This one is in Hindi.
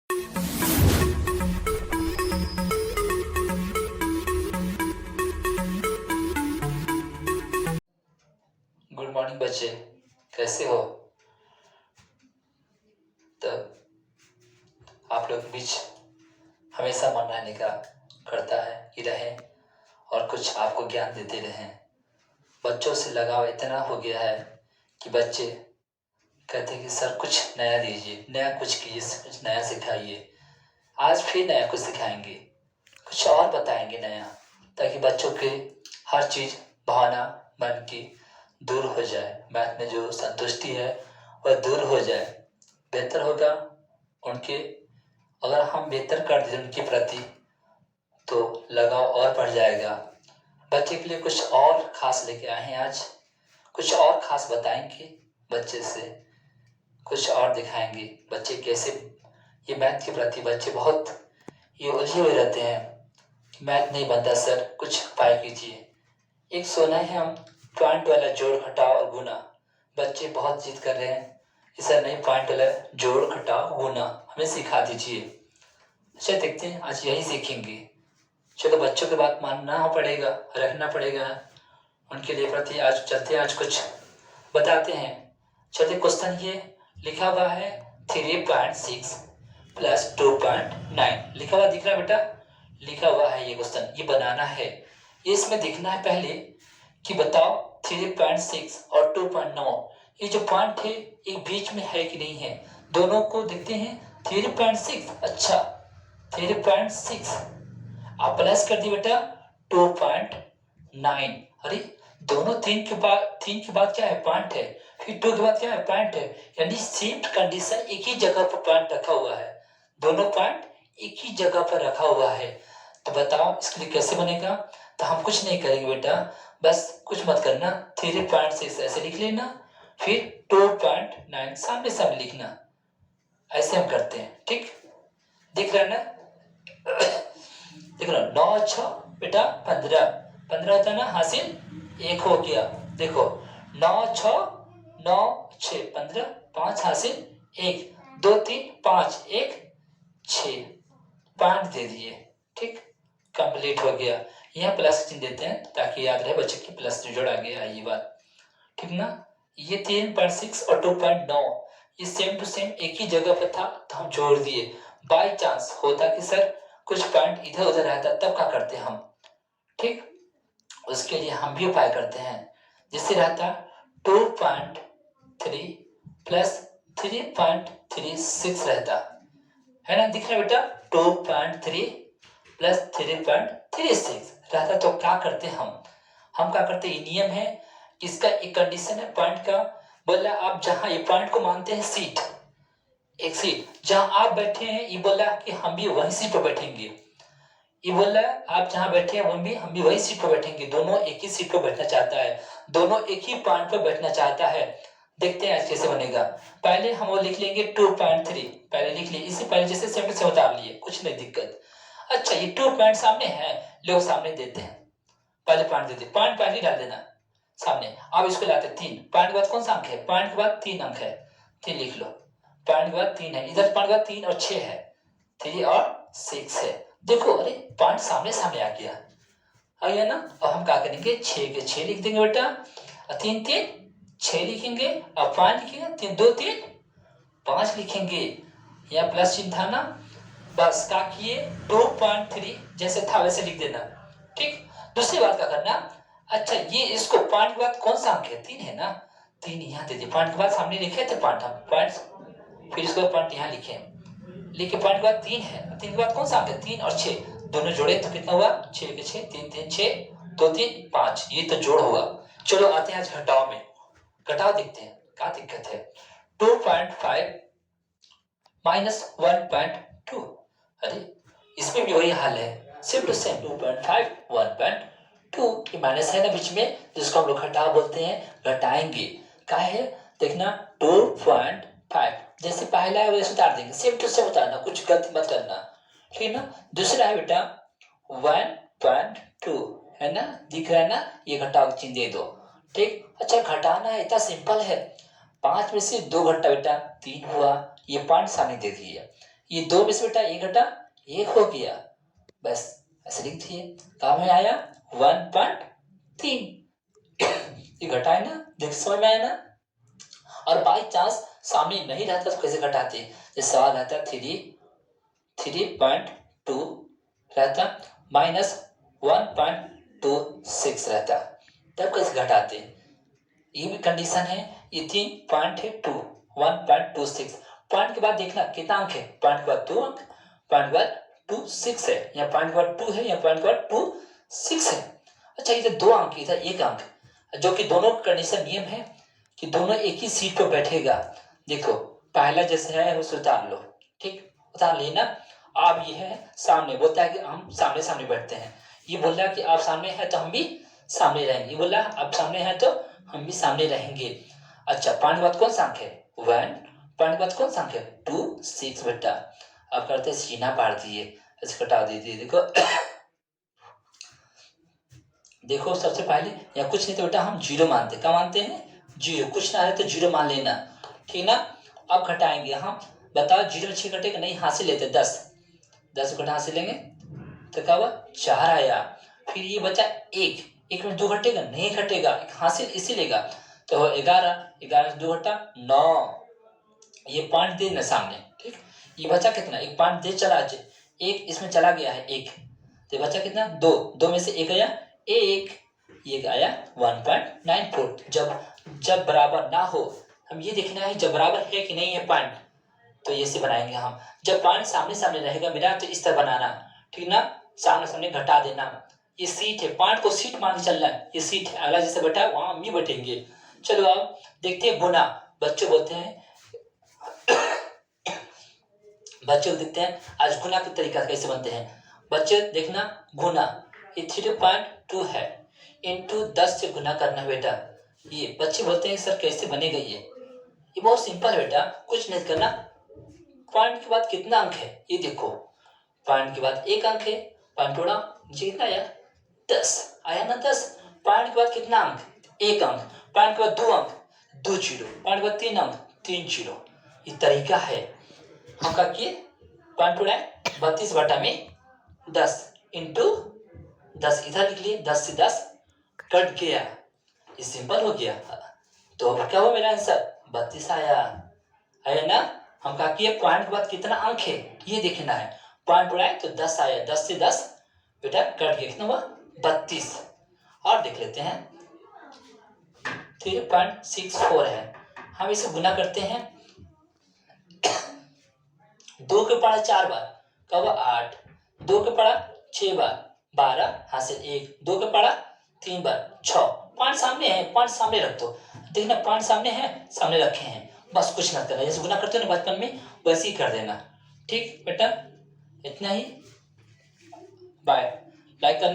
गुड मॉर्निंग बच्चे, कैसे हो? तब आप लोग के बीच हमेशा मन रहने का करता है कि रहें और कुछ आपको ज्ञान देते रहें। बच्चों से लगाव इतना हो गया है कि बच्चे कहते हैं कि सर कुछ नया दीजिए, नया कुछ कीजिए, कुछ नया सिखाइए। आज फिर नया कुछ सिखाएंगे, कुछ और बताएंगे नया, ताकि बच्चों के हर चीज़ भावना मन की दूर हो जाए, मैथ में जो संतुष्टि है वह दूर हो जाए, बेहतर होगा उनके। अगर हम बेहतर कर दें उनके प्रति तो लगाव और बढ़ जाएगा। बच्चे के लिए कुछ और खास लेके आए हैं आज, कुछ और खास बताएंगे बच्चे से, कुछ और दिखाएंगे बच्चे कैसे ये मैथ के प्रति बच्चे बहुत ये उलझे हुए रहते हैं। मैथ नहीं बनता सर, कुछ उपाय कीजिए। एक सुना है हम पॉइंट वाला जोड़ घटाव और गुना, बच्चे बहुत जिद कर रहे हैं कि सर नहीं, पॉइंट वाला जोड़ घटाव गुना हमें सिखा दीजिए। अच्छा देखते हैं, आज यही सीखेंगे। चलो बच्चों की बात मानना पड़ेगा, रखना पड़ेगा उनके लिए प्रति। आज चलते हैं, आज कुछ बताते हैं। चलिए क्वेश्चन ये लिखा हुआ है 3.6 प्लस 2.9 लिखा हुआ दिख रहा है बेटा? लिखा हुआ है ये क्वेश्चन, ये बनाना है। ये इसमें दिखना है पहले कि बताओ 3.6 और 2.9 ये जो पॉइंट है एक बीच में है कि नहीं है। दोनों को देखते हैं। 3.6, अच्छा 3.6 आप प्लस कर दिए बेटा 2.9। अरे दोनों तीन के बाद क्या है? पॉइंट है, फिर 2 के बाद क्या है? पॉइंट है, यानी सेम कंडीशन एक ही जगह पर पॉइंट रखा हुआ है। दोनों पॉइंट एक ही जगह पर रखा हुआ है। तो बताओ इसके लिए कैसे बनेगा? तो हम कुछ नहीं करेंगे बेटा, बस कुछ मत करना, 3.6 ऐसे लिख लेना, फिर 2.9 सामने सामने लिखना। ऐसे हम करते हैं, ठीक? दिख रहा है ना? देख रहा 9 6 बेटा 15, 15 होता है ना हासिल, एक हो गया। देखो 9 6 9 6 15, 5 हासिल, 1 2 3 5 1 6, 5 दे दिए, ठीक? कंप्लीट हो गया। यहाँ प्लस चिन्ह देते हैं ताकि याद रहे बच्चे की प्लस जोड़ आ गया, ये बात ठीक ना? ये 3.6 और 2.9 ये सेम टू सेम एक ही जगह पर था तो हम जोड़ दिए। बाई चांस होता कि सर कुछ पॉइंट इधर उधर रहता, तब क्या करते हम, ठीक? उसके लिए हम भी उपाय करते हैं। जिससे रहता 2.3 प्लस 3.36 रहता है ना? दिख रहा है बेटा? 2.3 प्लस 3.36 रहता। तो क्या करते हम क्या करते, ये नियम है, इसका एक कंडीशन है पॉइंट का। बोला आप जहां ये पॉइंट को मानते हैं सीट, एक सीट जहां आप बैठे हैं, ये बोला कि हम भी वही सीट पर बैठेंगे। ये बोला आप जहां बैठे हैं हम भी वही सीट पर बैठेंगे। दोनों एक ही सीट पर बैठना चाहता है, दोनों एक ही पॉइंट पर बैठना चाहता है। देखते हैं आज कैसे बनेगा। पहले हम वो लिख लेंगे 2.3, पहले लिख लिए, इससे पहले जैसे सेम टू सेम उतार लिए, कुछ नहीं दिक्कत। अच्छा ये 2 पॉइंट सामने है, लो सामने देते हैं, पहले पॉइंट देते, पॉइंट पहले डाल देना सामने। अब इसको लाते 3, पॉइंट के बाद कौन सा अंक है? पॉइंट के बाद 3 अंक है, 3 लिख लो। पॉइंट के बाद 3 है, इधर पॉइंट के बाद 3 और 6 है, 3 और 6 है। देखो अरे पॉइंट सामने सामने आ गया, आ गया ना? अब हम क्या करेंगे, 6 के 6 लिख देंगे बेटा, 3 3 6 लिखेंगे, अब 5 लिखेंगे, 3 2 3 5 लिखेंगे। यहाँ प्लस चिन्ह था ना, बस क्या किए 2.3 जैसे था वैसे लिख देना, ठीक? दूसरी बात क्या करना, अच्छा ये इसको पॉइंट के बाद कौन सा अंक है? 3 है ना, 3 यहाँ दे दिए, पॉइंट के बाद सामने लिखे थे पॉइंट, हम पॉइंट फिर इसको पॉइंट यहाँ लिखे, लिखे पॉइंट के बाद 3 है, 3 के बाद कौन सा अंक है? 3 और 6 दोनों जोड़े तो कितना हुआ? 6 के 6, 3 3 6 2 3 5, ये तो जोड़ हुआ। चलो आते हैं आज घटाव में, घटाव देखते हैं क्या दिक्कत है। 2.5 माइनस 1.2, अरे इसमें भी वही हाल है, सेम टू सेम 2.5 1.2, ये माइनस है ना बीच में, जिसको हम लोग घटाव बोलते हैं, घटाएंगे। क्या है देखना 2.5 जैसे पहला है वैसे उतार देंगे, सेम टू सेम उतारना, कुछ गलती मत करना, ठीक ना? दूसरा है बेटा 1.2 है ना, दिख रहा है ना? ये घटाव चिन्ह दे दो, ठीक? अच्छा घटाना है, इतना सिंपल है, 5 में से 2 घटा बेटा 3 हुआ, ये पॉइंट सामने दे दिए। ये 2 में से बेटा 1 घटा 1 हो गया, बस ऐसे लिख दिए। कहाँ में आया 1.3, ये घटा है ना, देख समझ में आया ना। और बाई चांस सामने नहीं रहता तो कैसे घटाते, जैसे सवाल रहता 3.2 रहता माइनस 1.26 रहता, तब कैसे घटाते, ये भी कंडीशन है। ये 3 पॉइंट है 2 1.26, पॉइंट के बाद देखना कितना अंक है, पॉइंट के बाद 2 अंक, पॉइंट के बाद 2 6 है, या पॉइंट के बाद 2 है, या पॉइंट के बाद 2 6 है। अच्छा इधर 2 अंक इधर 1 अंक, जो कि दोनों कंडीशन नियम है कि दोनों एक ही सीट पर बैठेगा। देखो पहला जैसे है उसे उतार लो, ठीक उतार लेना। अब ये है सामने, बोलता है कि हम सामने सामने बैठते हैं, ये बोल रहा है कि आप सामने हैं तो हम भी सामने रहेंगे, ये बोल रहा है आप सामने हैं तो हम भी सामने रहेंगे। अच्छा पॉइंट के बाद कौन सा अंक है 1, पॉइंट के बाद कौन सा अंक है 2 6 बेटा। अब करते सीना पार दिए, ऐसे कटा दीजिए। देखो देखो सबसे पहले या कुछ नहीं तो बेटा हम जीरो मानते, क्या मानते हैं जीरो, कुछ ना है तो जीरो मान लेना, ठीक ना। अब घटाएंगे हम, बताओ जीरो में 6 घटेगा नहीं, हाथ से लेते 10 घटा हाथ से लेंगे तो क्या हुआ 4 आया। फिर ये बचा 1 में 2 घटेगा नहीं घटेगा, एक हाथ से इसी लेगा तो 11 में 2 घटा 9, ये पॉइंट देना सामने, ठीक। ये बचा कितना, एक पॉइंट दे चला, एक इसमें चला गया है 1, तो बचा कितना 2 में से 1 आया 1, ये आया 1.94। जब बराबर ना हो, हम ये देखना है जब बराबर है कि नहीं है पॉइंट, तो ये से बनाएंगे हम। जब पॉइंट सामने सामने रहेगा मेरा तो इस तरह बनाना, ठीक ना, सामने सामने घटा देना। ये सीट है, पॉइंट को सीट मान के चलना है, ये सीट है, अगला जैसे बैठा है वहां हम भी बैठेंगे। चलो अब देखते हैं गुना, बच्चों बोलते हैं बच्चों को देखते हैं आज गुना के तरीका कैसे बनते हैं। बच्चे देखना गुना, ये 3.2 है, इंटू 10 से गुना करना है बेटा। ये बच्चे बोलते हैं सर कैसे बनेगा ये बहुत सिंपल है बेटा, कुछ नहीं करना। पॉइंट के बाद कितना अंक है ये देखो, पॉइंट के बाद 1 अंक है, पॉइंट थोड़ा नीचे कितना आया 10 आया ना 10। पॉइंट के बाद कितना अंक 1 अंक, पॉइंट के बाद 2 अंक 2 जीरो, पॉइंट के बाद 3 अंक 3 जीरो। ये तरीका है हम का किए, पॉइंट थोड़ा 32 बटा में 10 इंटू 10, इधर लिख लिए 10 से 10 कट गया, ये सिंपल हो गया। तो अब क्या हुआ मेरा आंसर 32 आया, है ना। हम कहा कि पॉइंट के बाद कितना अंक है ये देखना है, पॉइंट उड़ाए तो 10 आया, 10 से 10 बेटा कट गया, कितना हुआ 32। और देख लेते हैं 3.64 है, हम इसे गुना करते हैं 2 के पढ़ा 4 बार क्या हुआ 8, 2 के पढ़ा 6 बार 12, हासिल 1, 2 के पढ़ा 3 बार 6, पॉइंट सामने है, पॉइंट सामने रख दो, देखना पॉइंट सामने है, सामने रखे हैं, बस कुछ ना करना, जैसे गुना करते हो ना बचपन में वैसे ही कर देना, ठीक बेटा। इतना ही, बाय। लाइक करना।